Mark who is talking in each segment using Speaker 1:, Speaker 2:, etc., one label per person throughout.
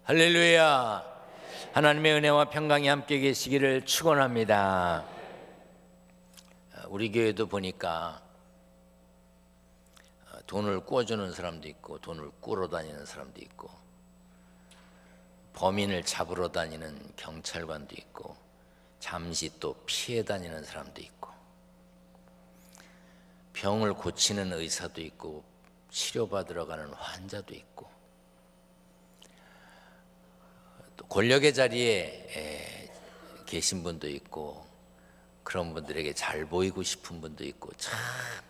Speaker 1: 할렐루야. 하나님의 은혜와 평강이 함께 계시기를 축원합니다. 우리 교회도 보니까 돈을 꿔주는 사람도 있고 돈을 꾸러 다니는 사람도 있고 범인을 잡으러 다니는 경찰관도 있고 잠시 또 피해 다니는 사람도 있고 병을 고치는 의사도 있고 치료받으러 가는 환자도 있고 또 권력의 자리에 계신 분도 있고 그런 분들에게 잘 보이고 싶은 분도 있고 참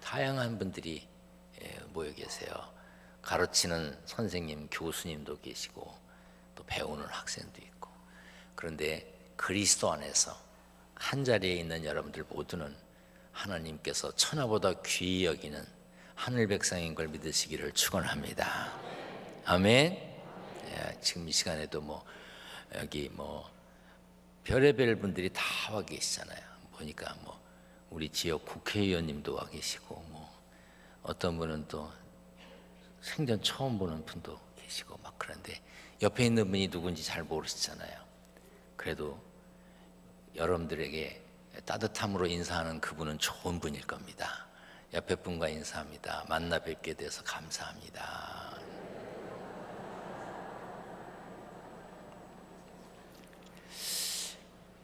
Speaker 1: 다양한 분들이 모여 계세요. 가르치는 선생님, 교수님도 계시고 또 배우는 학생도 있고 그런데 그리스도 안에서 한 자리에 있는 여러분들 모두는 하나님께서 천하보다 귀히 여기는 하늘 백성인 걸 믿으시기를 축원합니다. 아멘. 지금 이 시간에도 여기 별의별 분들이 다 와 계시잖아요. 보니까 우리 지역 국회의원님도 와 계시고 어떤 분은 또 생전 처음 보는 분도 계시고 그런데 옆에 있는 분이 누군지 잘 모르시잖아요. 그래도 여러분들에게 따뜻함으로 인사하는 그분은 좋은 분일 겁니다. 옆에 분과 인사합니다. 만나 뵙게 돼서 감사합니다.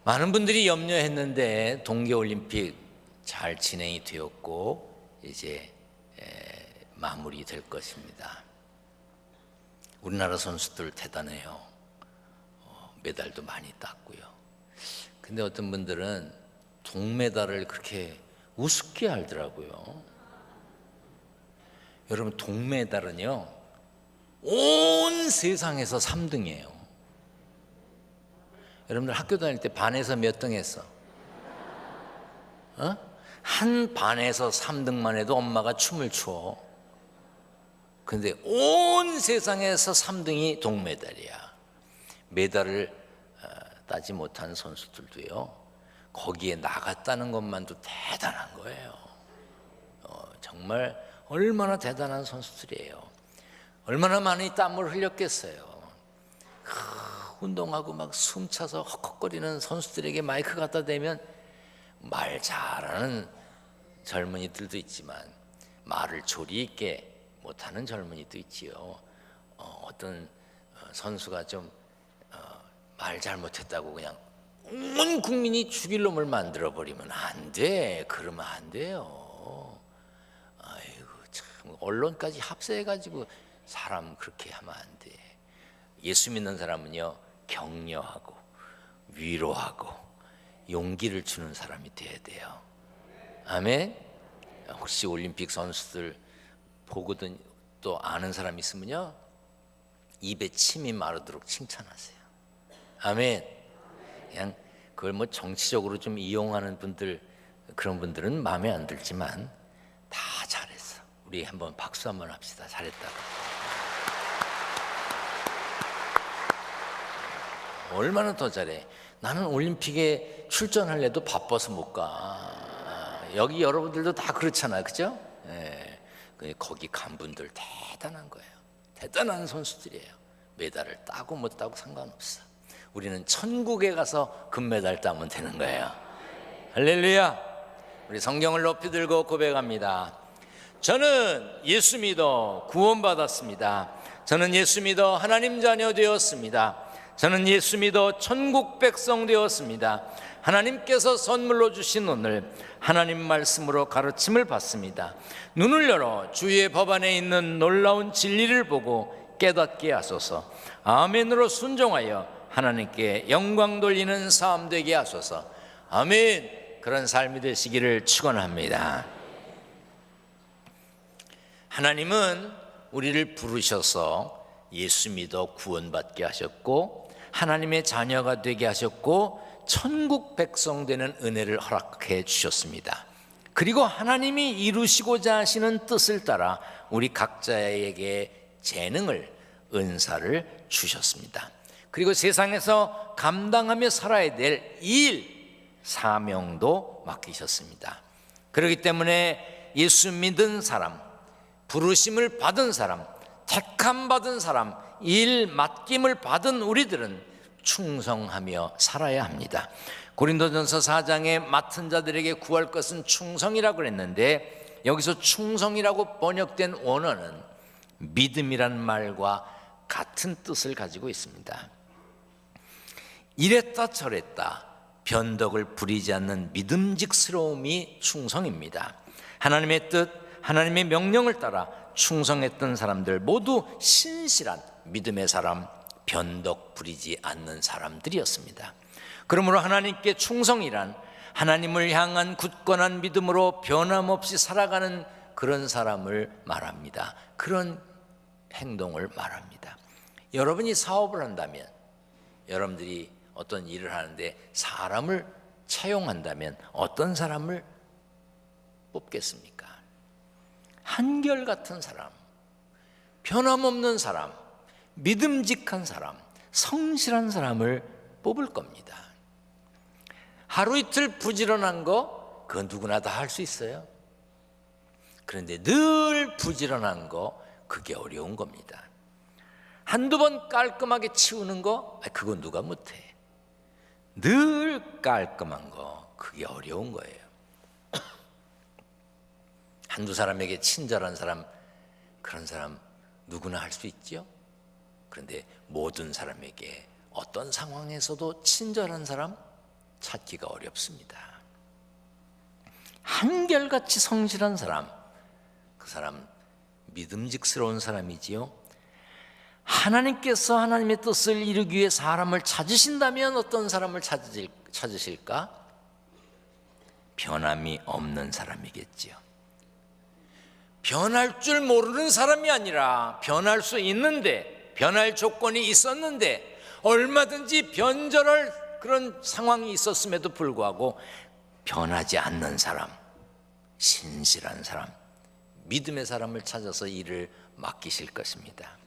Speaker 1: 많은 분들이 염려했는데 동계올림픽 잘 진행이 되었고 이제 마무리될 것입니다. 우리나라 선수들 대단해요. 메달도 많이 땄고요. 근데 어떤 분들은 동메달을 그렇게 우습게 알더라고요. 여러분 동메달은요 온 세상에서 3등이에요. 여러분들 학교 다닐 때 반에서 몇 등 했어? 한 반에서 3등만 해도 엄마가 춤을 춰. 근데 온 세상에서 3등이 동메달이야. 메달을 따지 못한 선수들도요 거기에 나갔다는 것만도 대단한 거예요. 정말 얼마나 대단한 선수들이에요. 얼마나 많이 땀을 흘렸겠어요. 운동하고 숨차서 헉헉거리는 선수들에게 마이크 갖다 대면 말 잘하는 젊은이들도 있지만 말을 조리 있게 못하는 젊은이도 있지요. 어떤 선수가 좀 말 잘못했다고 그냥 온 국민이 죽일 놈을 만들어 버리면 안 돼. 그러면 안 돼요. 아이고 참 언론까지 합세해가지고 사람 그렇게 하면 안 돼. 예수 믿는 사람은요 격려하고 위로하고 용기를 주는 사람이 돼야 돼요. 아멘. 혹시 올림픽 선수들 보거든 또 아는 사람 있으면요 입에 침이 마르도록 칭찬하세요. 아멘. 그냥 그걸 정치적으로 좀 이용하는 분들 그런 분들은 마음에 안 들지만 다 잘했어. 우리 한번 박수 한번 합시다. 잘했다고. 얼마나 더 잘해. 나는 올림픽에 출전할래도 바빠서 못 가. 여기 여러분들도 다 그렇잖아요. 그죠? 거기 간 분들 대단한 거예요. 대단한 선수들이에요. 메달을 따고 못 따고 상관없어. 우리는 천국에 가서 금메달 따면 되는 거예요. 할렐루야. 우리 성경을 높이 들고 고백합니다. 저는 예수 믿어 구원받았습니다. 저는 예수 믿어 하나님 자녀 되었습니다. 저는 예수 믿어 천국 백성 되었습니다. 하나님께서 선물로 주신 오늘 하나님 말씀으로 가르침을 받습니다. 눈을 열어 주의 법 안에 있는 놀라운 진리를 보고 깨닫게 하소서. 아멘으로 순종하여 하나님께 영광 돌리는 삶 되게 하소서. 아멘. 그런 삶이 되시기를 축원합니다. 하나님은 우리를 부르셔서 예수 믿어 구원받게 하셨고 하나님의 자녀가 되게 하셨고 천국 백성 되는 은혜를 허락해 주셨습니다. 그리고 하나님이 이루시고자 하시는 뜻을 따라 우리 각자에게 재능을 은사를 주셨습니다. 그리고 세상에서 감당하며 살아야 될 일, 사명도 맡기셨습니다. 그렇기 때문에 예수 믿은 사람, 부르심을 받은 사람, 택함 받은 사람, 일 맡김을 받은 우리들은 충성하며 살아야 합니다. 고린도전서 4장에 맡은 자들에게 구할 것은 충성이라고 그랬는데, 여기서 충성이라고 번역된 원어는 믿음이란 말과 같은 뜻을 가지고 있습니다. 이랬다 저랬다 변덕을 부리지 않는 믿음직스러움이 충성입니다. 하나님의 뜻, 하나님의 명령을 따라 충성했던 사람들 모두 신실한 믿음의 사람, 변덕 부리지 않는 사람들이었습니다. 그러므로 하나님께 충성이란 하나님을 향한 굳건한 믿음으로 변함없이 살아가는 그런 사람을 말합니다. 그런 행동을 말합니다. 여러분이 사업을 한다면, 여러분들이 어떤 일을 하는데 사람을 채용한다면 어떤 사람을 뽑겠습니까? 한결같은 사람, 변함없는 사람, 믿음직한 사람, 성실한 사람을 뽑을 겁니다. 하루 이틀 부지런한 거, 그건 누구나 다 할 수 있어요. 그런데 늘 부지런한 거, 그게 어려운 겁니다. 한두 번 깔끔하게 치우는 거, 그건 누가 못해. 늘 깔끔한 거, 그게 어려운 거예요. 한두 사람에게 친절한 사람, 그런 사람 누구나 할 수 있죠. 그런데 모든 사람에게 어떤 상황에서도 친절한 사람 찾기가 어렵습니다. 한결같이 성실한 사람, 그 사람 믿음직스러운 사람이지요. 하나님께서 하나님의 뜻을 이루기 위해 사람을 찾으신다면 어떤 사람을 찾으실까? 변함이 없는 사람이겠지요. 변할 줄 모르는 사람이 아니라 변할 수 있는데, 변할 조건이 있었는데 얼마든지 변절할 그런 상황이 있었음에도 불구하고 변하지 않는 사람, 신실한 사람, 믿음의 사람을 찾아서 일을 맡기실 것입니다.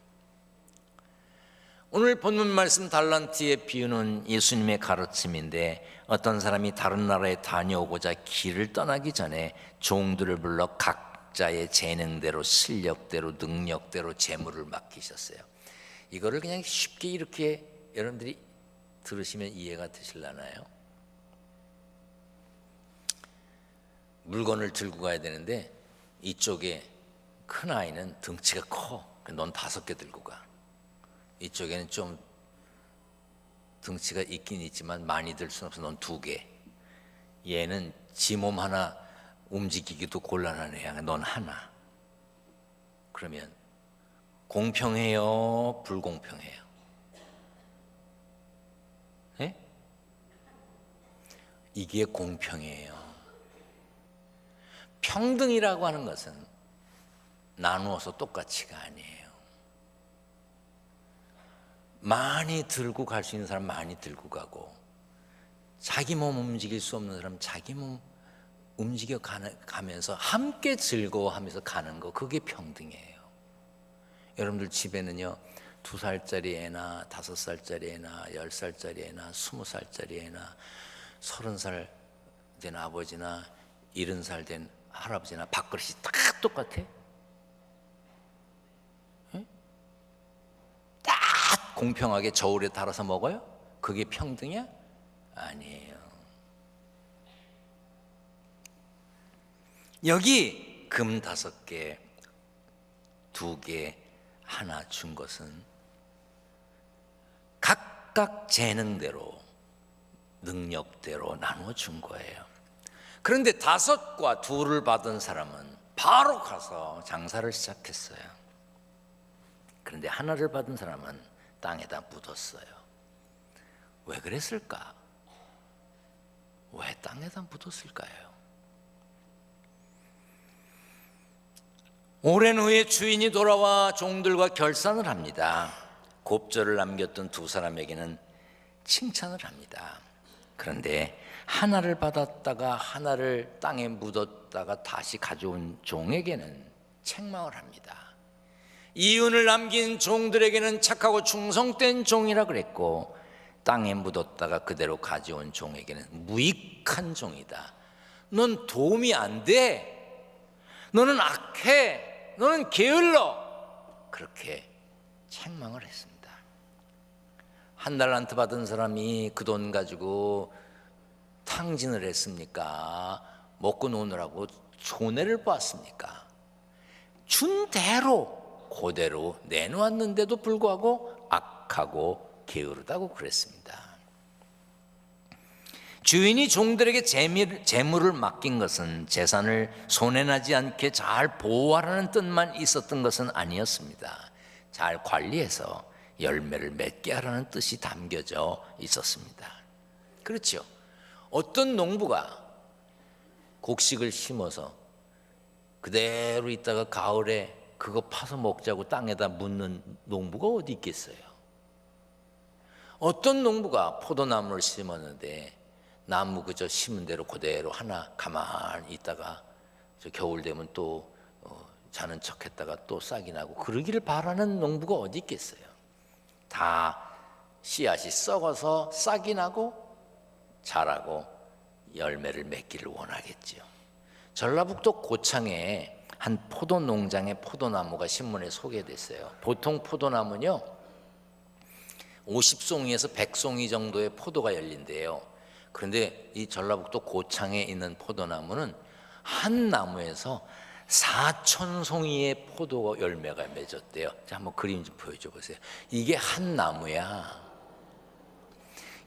Speaker 1: 오늘 본문 말씀 달란트의 비유는 예수님의 가르침인데, 어떤 사람이 다른 나라에 다녀오고자 길을 떠나기 전에 종들을 불러 각자의 재능대로, 실력대로, 능력대로 재물을 맡기셨어요. 이거를 그냥 쉽게 이렇게 여러분들이 들으시면 이해가 되실라나요? 물건을 들고 가야 되는데 이쪽에 큰 아이는 덩치가 커. 넌 5개 들고 가. 이쪽에는 좀 덩치가 있긴 있지만 많이 들 수는 없어. 넌 2개. 얘는 지 몸 하나 움직이기도 곤란한 애야. 넌 하나. 그러면 공평해요? 불공평해요? 네? 이게 공평해요. 평등이라고 하는 것은 나누어서 똑같이가 아니에요. 많이 들고 갈 수 있는 사람 많이 들고 가고, 자기 몸 움직일 수 없는 사람 자기 몸 움직여 가면서 함께 즐거워하면서 가는 거, 그게 평등이에요. 여러분들 집에는요 2살짜리 애나 5살짜리 애나 10살짜리 애나 20살짜리 애나 30살 된 아버지나 70살 된 할아버지나 밥그릇이 다 똑같아? 딱 공평하게 저울에 달아서 먹어요? 그게 평등이야? 아니에요. 여기 금 5개, 2개, 하나 준 것은 각각 재능대로, 능력대로 나누어 준 거예요. 그런데 5과 2를 받은 사람은 바로 가서 장사를 시작했어요. 그런데 하나를 받은 사람은 땅에다 묻었어요. 왜 그랬을까? 왜 땅에다 묻었을까요? 오랜 후에 주인이 돌아와 종들과 결산을 합니다. 곱절을 남겼던 2 사람에게는 칭찬을 합니다. 그런데 하나를 받았다가 하나를 땅에 묻었다가 다시 가져온 종에게는 책망을 합니다. 이윤을 남긴 종들에게는 착하고 충성된 종이라 그랬고, 땅에 묻었다가 그대로 가져온 종에게는 무익한 종이다. 넌 도움이 안 돼. 너는 악해. 너는 게을러. 그렇게 책망을 했습니다. 한 달란트 받은 사람이 그 돈 가지고 탕진을 했습니까? 먹고 노느라고 손해를 보았습니까? 준 대로 그대로 내놓았는데도 불구하고 악하고 게으르다고 그랬습니다. 주인이 종들에게 재물을 맡긴 것은 재산을 손해나지 않게 잘 보호하라는 뜻만 있었던 것은 아니었습니다. 잘 관리해서 열매를 맺게 하라는 뜻이 담겨져 있었습니다. 그렇죠. 어떤 농부가 곡식을 심어서 그대로 있다가 가을에 그거 파서 먹자고 땅에다 묻는 농부가 어디 있겠어요? 어떤 농부가 포도나무를 심었는데 나무 그저 심은 대로 그대로 하나 가만히 있다가 저 겨울 되면 또 자는 척했다가 또 싹이 나고 그러기를 바라는 농부가 어디 있겠어요? 다 씨앗이 썩어서 싹이 나고 자라고 열매를 맺기를 원하겠지요. 전라북도 고창에 한 포도 농장의 포도나무가 신문에 소개됐어요. 보통 포도나무는요 50송이에서 100송이 정도의 포도가 열린대요. 그런데 이 전라북도 고창에 있는 포도나무는 한 나무에서 4,000송이의 포도 열매가 맺었대요. 자, 한번 그림 좀 보여줘 보세요. 이게 한 나무야.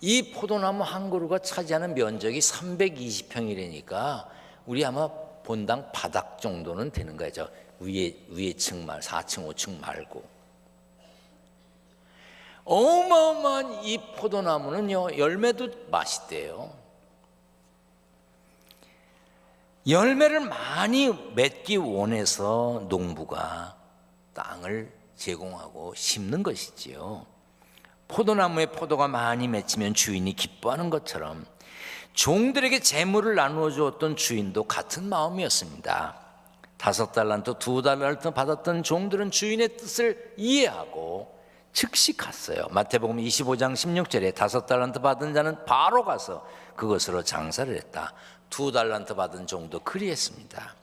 Speaker 1: 이 포도나무 한 그루가 차지하는 면적이 320평이라니까 우리 아마 본당 바닥 정도는 되는 거예요. 저 위에 층 말 4층 5층 말고. 어마어마한 이 포도나무는요 열매도 맛있대요. 열매를 많이 맺기 원해서 농부가 땅을 제공하고 심는 것이지요. 포도나무에 포도가 많이 맺히면 주인이 기뻐하는 것처럼 종들에게 재물을 나누어 주었던 주인도 같은 마음이었습니다. 5달란트, 2달란트 받았던 종들은 주인의 뜻을 이해하고 즉시 갔어요. 마태복음 25장 16절에 5달란트 받은 자는 바로 가서 그것으로 장사를 했다. 2달란트 받은 종도 그리했습니다.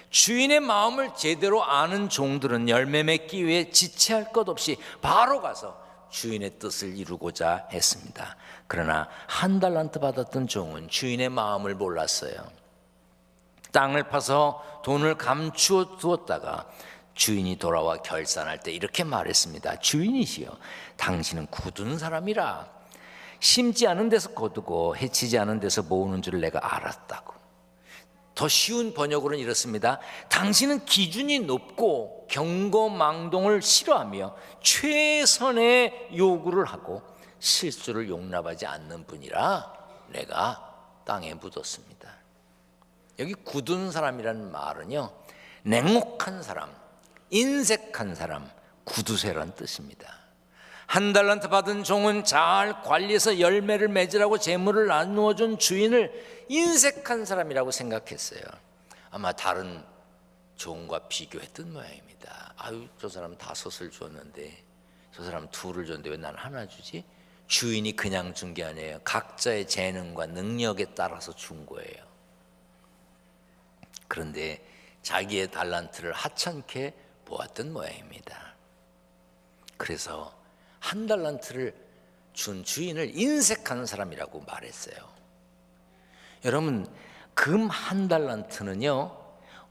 Speaker 1: 주인의 마음을 제대로 아는 종들은 열매 맺기 위해 지체할 것 없이 바로 가서 주인의 뜻을 이루고자 했습니다. 그러나 1달란트 받았던 종은 주인의 마음을 몰랐어요. 땅을 파서 돈을 감추어 두었다가 주인이 돌아와 결산할 때 이렇게 말했습니다. 주인이시여, 당신은 굳은 사람이라 심지 않은 데서 거두고 해치지 않은 데서 모으는 줄 내가 알았다고. 더 쉬운 번역으로는 이렇습니다. 당신은 기준이 높고 경거망동을 싫어하며 최선의 요구를 하고 실수를 용납하지 않는 분이라 내가 땅에 묻었습니다. 여기 굳은 사람이라는 말은요 냉혹한 사람, 인색한 사람, 구두쇠란 뜻입니다. 1달란트 받은 종은 잘 관리해서 열매를 맺으라고 재물을 나누어 준 주인을 인색한 사람이라고 생각했어요. 아마 다른 종과 비교했던 모양입니다. 아유, 저 사람 5을 줬는데 저 사람 2를 줬는데 왜 난 하나 주지? 주인이 그냥 준 게 아니에요. 각자의 재능과 능력에 따라서 준 거예요. 그런데 자기의 달란트를 하찮게 보았던 모양입니다. 그래서 1달란트를 준 주인을 인색한 사람이라고 말했어요. 여러분, 금 1달란트는요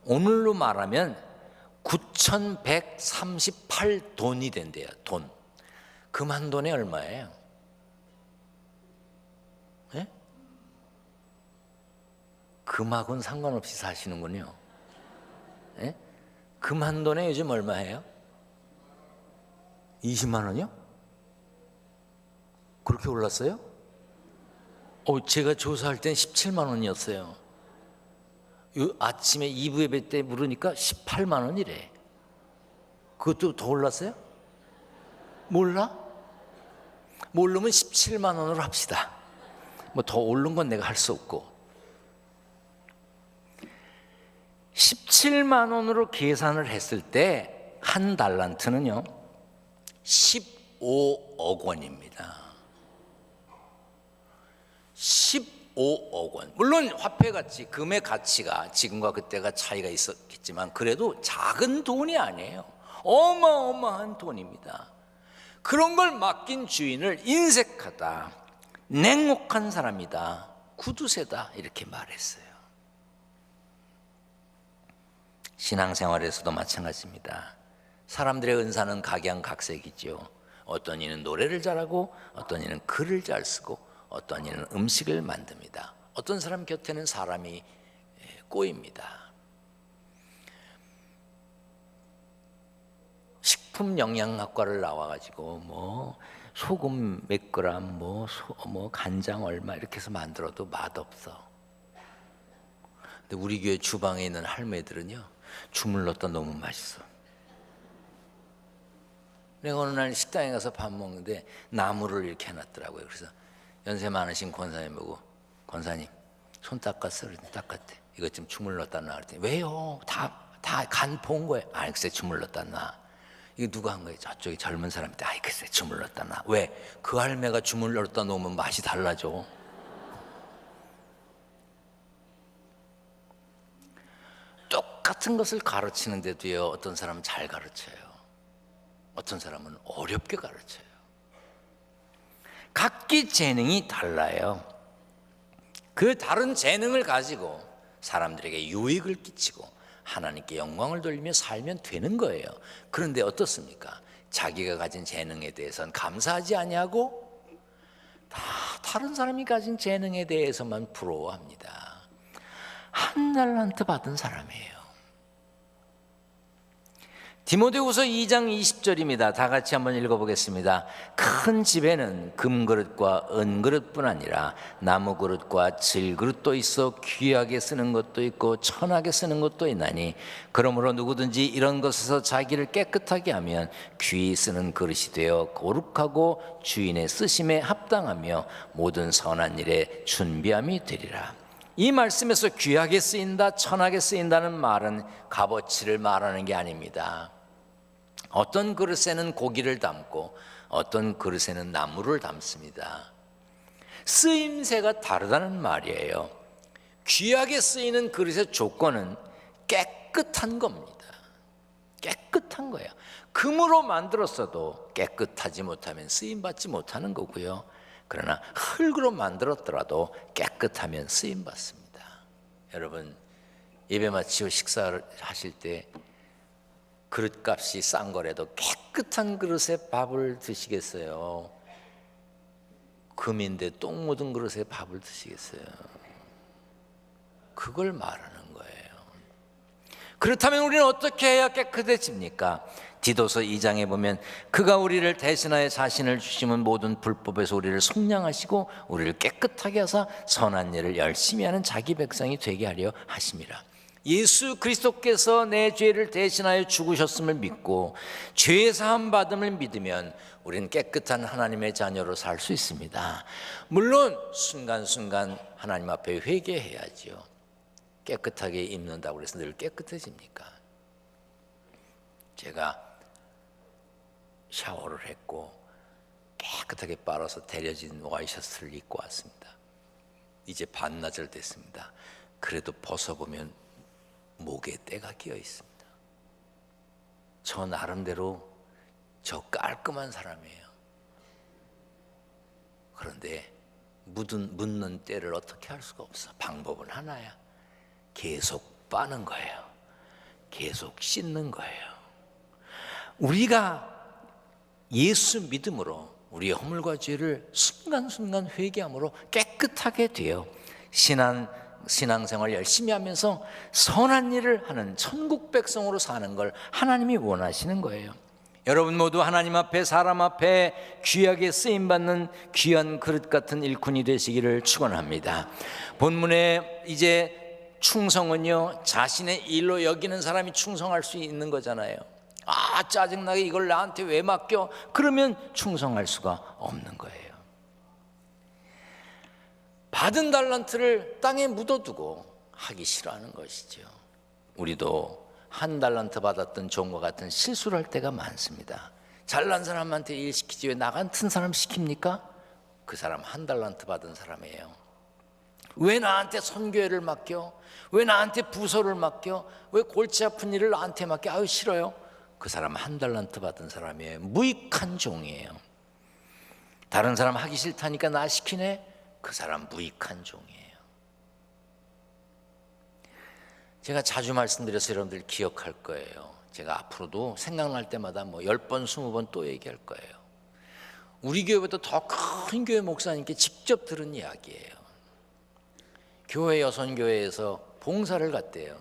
Speaker 1: 오늘로 말하면 9,138돈이 된대요. 돈. 금 한 돈에 얼마예요? 네? 금하고는 상관없이 사시는군요. 네? 금 한 돈에 요즘 얼마예요? 20만 원이요? 그렇게 올랐어요? 제가 조사할 땐 17만 원이었어요. 아침에 2부 예배 때 물으니까 18만 원이래. 그것도 더 올랐어요? 몰라? 모르면 17만 원으로 합시다. 뭐 더 오른 건 내가 할 수 없고. 17만 원으로 계산을 했을 때 한 달란트는요 15억 원입니다. 15억 원. 물론 화폐 가치, 금의 가치가 지금과 그때가 차이가 있었겠지만 그래도 작은 돈이 아니에요. 어마어마한 돈입니다. 그런 걸 맡긴 주인을 인색하다, 냉혹한 사람이다, 구두쇠다 이렇게 말했어요. 신앙생활에서도 마찬가지입니다. 사람들의 은사는 각양각색이죠. 어떤 이는 노래를 잘하고, 어떤 이는 글을 잘 쓰고, 어떤 이는 음식을 만듭니다. 어떤 사람 곁에는 사람이 꼬입니다. 식품 영양학과를 나와가지고 뭐 소금 몇 그램, 뭐 간장 얼마 이렇게 해서 만들어도 맛없어. 근데 우리 교회 주방에 있는 할매들은요, 주물렀다 너무 맛있어. 내가 어느 날 식당에 가서 밥 먹는데 나무를 이렇게 해놨더라고요. 그래서 연세 많으신 권사님 보고, 권사님 손 닦았어? 그랬더니 닦았대. 이것 좀 주물렀다 놔. 그랬더니 왜요? 다 간 본 거예요. 아니 글쎄 주물렀다 놔. 이거 누가 한 거예요? 저쪽에 젊은 사람인데, 아이 글쎄 주물렀다 놔. 왜? 그 할매가 주물렀다 놓으면 맛이 달라져. 똑같은 것을 가르치는데도요, 어떤 사람은 잘 가르쳐요, 어떤 사람은 어렵게 가르쳐요. 각기 재능이 달라요. 그 다른 재능을 가지고 사람들에게 유익을 끼치고 하나님께 영광을 돌리며 살면 되는 거예요. 그런데 어떻습니까? 자기가 가진 재능에 대해서는 감사하지 아니하고 다 다른 사람이 가진 재능에 대해서만 부러워합니다. 한 달란트 받은 사람이에요. 디모데후서 2장 20절입니다. 다 같이 한번 읽어보겠습니다. 큰 집에는 금그릇과 은그릇뿐 아니라 나무그릇과 질그릇도 있어 귀하게 쓰는 것도 있고 천하게 쓰는 것도 있나니, 그러므로 누구든지 이런 것에서 자기를 깨끗하게 하면 귀히 쓰는 그릇이 되어 거룩하고 주인의 쓰심에 합당하며 모든 선한 일에 준비함이 되리라. 이 말씀에서 귀하게 쓰인다, 천하게 쓰인다는 말은 값어치를 말하는 게 아닙니다. 어떤 그릇에는 고기를 담고 어떤 그릇에는 나무를 담습니다. 쓰임새가 다르다는 말이에요. 귀하게 쓰이는 그릇의 조건은 깨끗한 겁니다. 깨끗한 거예요. 금으로 만들었어도 깨끗하지 못하면 쓰임받지 못하는 거고요. 그러나 흙으로 만들었더라도 깨끗하면 쓰임받습니다. 여러분, 예배 마치고 식사를 하실 때 그릇값이 싼 거라도 깨끗한 그릇에 밥을 드시겠어요? 금인데 똥 묻은 그릇에 밥을 드시겠어요? 그걸 말하는 거예요. 그렇다면 우리는 어떻게 해야 깨끗해집니까? 디도서 2장에 보면 그가 우리를 대신하여 자신을 주심은 모든 불법에서 우리를 속량하시고 우리를 깨끗하게 하사 선한 일을 열심히 하는 자기 백성이 되게 하려 하심이라. 예수 그리스도께서 내 죄를 대신하여 죽으셨음을 믿고 죄 사함 받음을 믿으면 우리는 깨끗한 하나님의 자녀로 살 수 있습니다. 물론 순간순간 하나님 앞에 회개해야지요. 깨끗하게 입는다고 해서 늘 깨끗해집니까? 제가 샤워를 했고 깨끗하게 빨아서 데려진 와이셔츠를 입고 왔습니다. 이제 반나절 됐습니다. 그래도 벗어보면 목에 때가 끼어 있습니다. 저 나름대로 저 깔끔한 사람이에요. 그런데 묻는 때를 어떻게 할 수가 없어. 방법은 하나야. 계속 빠는 거예요. 계속 씻는 거예요. 우리가 예수 믿음으로 우리의 허물과 죄를 순간순간 회개함으로 깨끗하게 돼요. 신앙생활 열심히 하면서 선한 일을 하는 천국 백성으로 사는 걸 하나님이 원하시는 거예요. 여러분 모두 하나님 앞에 사람 앞에 귀하게 쓰임받는 귀한 그릇 같은 일꾼이 되시기를 축원합니다. 본문에 이제 충성은요, 자신의 일로 여기는 사람이 충성할 수 있는 거잖아요. 아, 짜증나게 이걸 나한테 왜 맡겨? 그러면 충성할 수가 없는 거예요. 받은 달란트를 땅에 묻어두고 하기 싫어하는 것이죠. 우리도 한 달란트 받았던 종과 같은 실수를 할 때가 많습니다. 잘난 사람한테 일 시키지 왜 나 같은 사람 시킵니까? 그 사람 한 달란트 받은 사람이에요. 왜 나한테 선교회를 맡겨? 왜 나한테 부서를 맡겨? 왜 골치 아픈 일을 나한테 맡겨? 아유 싫어요. 그 사람 한 달란트 받은 사람이에요. 무익한 종이에요. 다른 사람 하기 싫다니까 나 시키네. 그 사람 무익한 종이에요. 제가 자주 말씀드려서 여러분들 기억할 거예요. 제가 앞으로도 생각날 때마다 뭐 10번, 20번 또 얘기할 거예요. 우리 교회보다 더 큰 교회 목사님께 직접 들은 이야기예요. 교회 여선교회에서 봉사를 갔대요.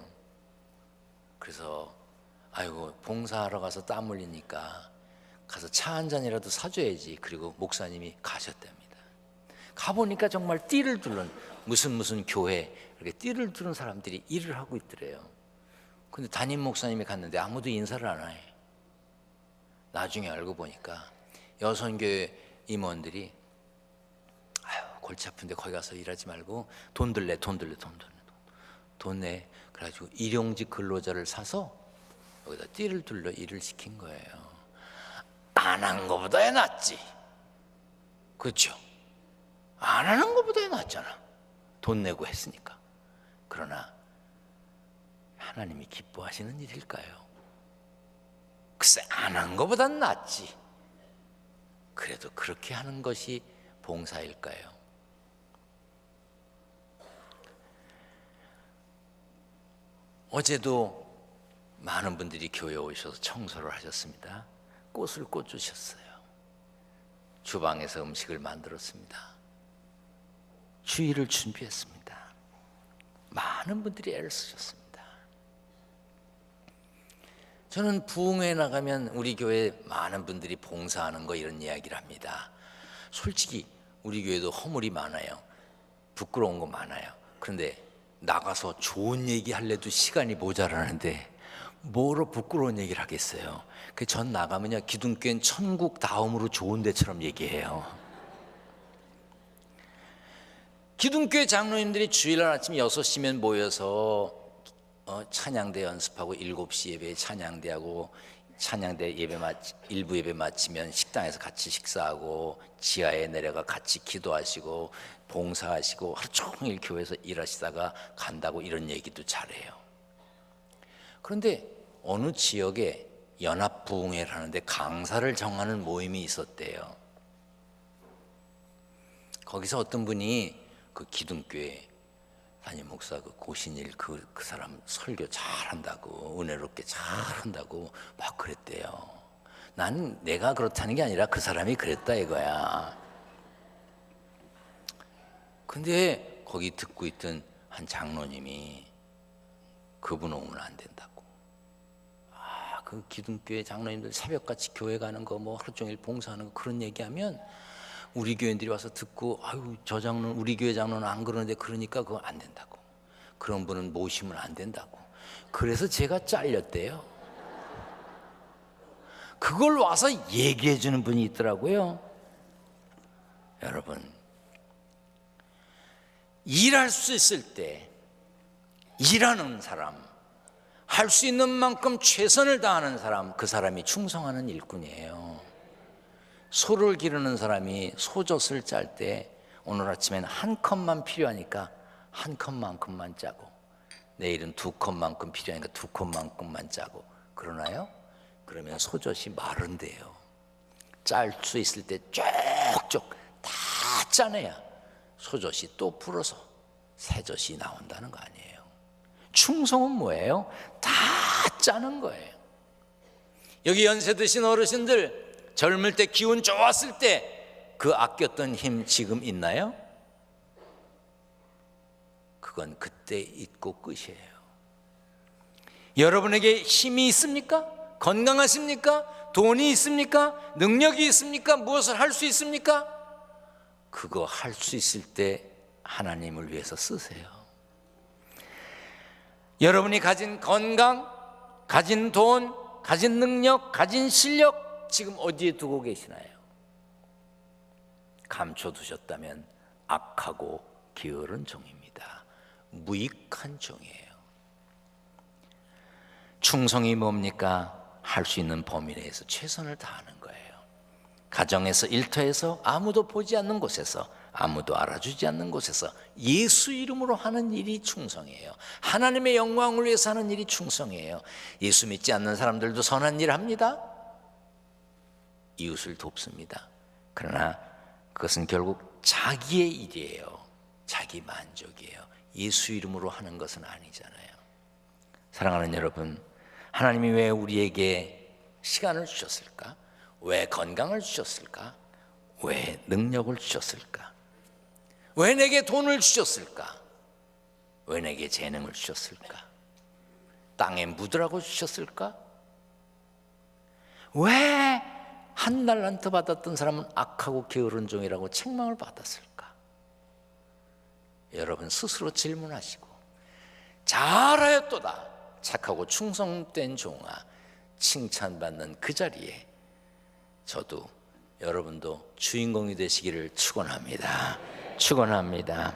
Speaker 1: 그래서 아이고 봉사하러 가서 땀 흘리니까 가서 차 한 잔이라도 사줘야지. 그리고 목사님이 가셨답니다. 가보니까 정말 띠를 두른 무슨 교회 이렇게 띠를 두른 사람들이 일을 하고 있더래요. 근데 담임 목사님이 갔는데 아무도 인사를 안 해. 나중에 알고 보니까 여선교회 임원들이 아유 골치 아픈데 거기 가서 일하지 말고 돈 내. 그래가지고 일용직 근로자를 사서 여기다 띠를 둘러 일을 시킨 거예요. 안 한 거보다 낫지. 그렇죠? 안 하는 거보다 낫잖아. 돈 내고 했으니까. 그러나 하나님이 기뻐하시는 일일까요? 글쎄 안 한 거보단 낫지. 그래도 그렇게 하는 것이 봉사일까요? 어제도 많은 분들이 교회에 오셔서 청소를 하셨습니다. 꽃을 꽂으셨어요. 주방에서 음식을 만들었습니다. 주일을 준비했습니다. 많은 분들이 애를 쓰셨습니다. 저는 부흥회에 나가면 우리 교회 많은 분들이 봉사하는 거 이런 이야기를 합니다. 솔직히 우리 교회도 허물이 많아요. 부끄러운 거 많아요. 그런데 나가서 좋은 얘기 할래도 시간이 모자라는데 뭐로 부끄러운 얘기를 하겠어요. 그 전 나가면요 기둥교회는 천국 다음으로 좋은 데처럼 얘기해요. 기둥교회 장로님들이 주일날 아침 6시면 모여서 찬양대 연습하고 7시 예배에 찬양대하고 찬양대 예배 일부 예배 마치면 식당에서 같이 식사하고 지하에 내려가 같이 기도하시고 봉사하시고 하루 종일 교회에서 일하시다가 간다고 이런 얘기도 잘해요. 그런데 어느 지역에 연합부흥회를 하는데 강사를 정하는 모임이 있었대요. 거기서 어떤 분이 그 기둥교회 담임 목사 그 고신일 그 사람 설교 잘한다고 은혜롭게 잘한다고 막 그랬대요. 난 내가 그렇다는 게 아니라 그 사람이 그랬다 이거야. 근데 거기 듣고 있던 한 장로님이 그분은 오면 안 된다고. 그 기둥교회 장로님들 새벽같이 교회 가는 거 뭐 하루 종일 봉사하는 거 그런 얘기하면 우리 교인들이 와서 듣고 아유 저 장로는 우리 교회 장로는 안 그러는데 그러니까 그거 안 된다고. 그런 분은 모시면 안 된다고. 그래서 제가 잘렸대요. 그걸 와서 얘기해 주는 분이 있더라고요. 여러분 일할 수 있을 때 일하는 사람 할 수 있는 만큼 최선을 다하는 사람 그 사람이 충성하는 일꾼이에요. 소를 기르는 사람이 소젖을 짤 때 오늘 아침에는 한 컵만 필요하니까 한 컵만큼만 짜고 내일은 2컵만큼 필요하니까 2컵만큼만 짜고 그러나요? 그러면 소젖이 마른대요. 짤 수 있을 때 쪽쪽 다 짜내야 소젖이 또 불어서 새젖이 나온다는 거 아니에요. 충성은 뭐예요? 다 짜는 거예요. 여기 연세 드신 어르신들 젊을 때 기운 좋았을 때 그 아꼈던 힘 지금 있나요? 그건 그때 있고 끝이에요. 여러분에게 힘이 있습니까? 건강하십니까? 돈이 있습니까? 능력이 있습니까? 무엇을 할 수 있습니까? 그거 할 수 있을 때 하나님을 위해서 쓰세요. 여러분이 가진 건강, 가진 돈, 가진 능력, 가진 실력 지금 어디에 두고 계시나요? 감춰두셨다면 악하고 게으른 종입니다. 무익한 종이에요. 충성이 뭡니까? 할 수 있는 범위 내에서 최선을 다하는 거예요. 가정에서 일터에서 아무도 보지 않는 곳에서 아무도 알아주지 않는 곳에서 예수 이름으로 하는 일이 충성이에요. 하나님의 영광을 위해서 하는 일이 충성이에요. 예수 믿지 않는 사람들도 선한 일 합니다. 이웃을 돕습니다. 그러나 그것은 결국 자기의 일이에요. 자기 만족이에요. 예수 이름으로 하는 것은 아니잖아요. 사랑하는 여러분, 하나님이 왜 우리에게 시간을 주셨을까? 왜 건강을 주셨을까? 왜 능력을 주셨을까? 왜 내게 돈을 주셨을까? 왜 내게 재능을 주셨을까? 땅에 묻으라고 주셨을까? 왜 한 달란트 받았던 사람은 악하고 게으른 종이라고 책망을 받았을까? 여러분 스스로 질문하시고, 잘하였도다 착하고 충성된 종아, 칭찬받는 그 자리에 저도 여러분도 주인공이 되시기를 축원합니다. 축원합니다.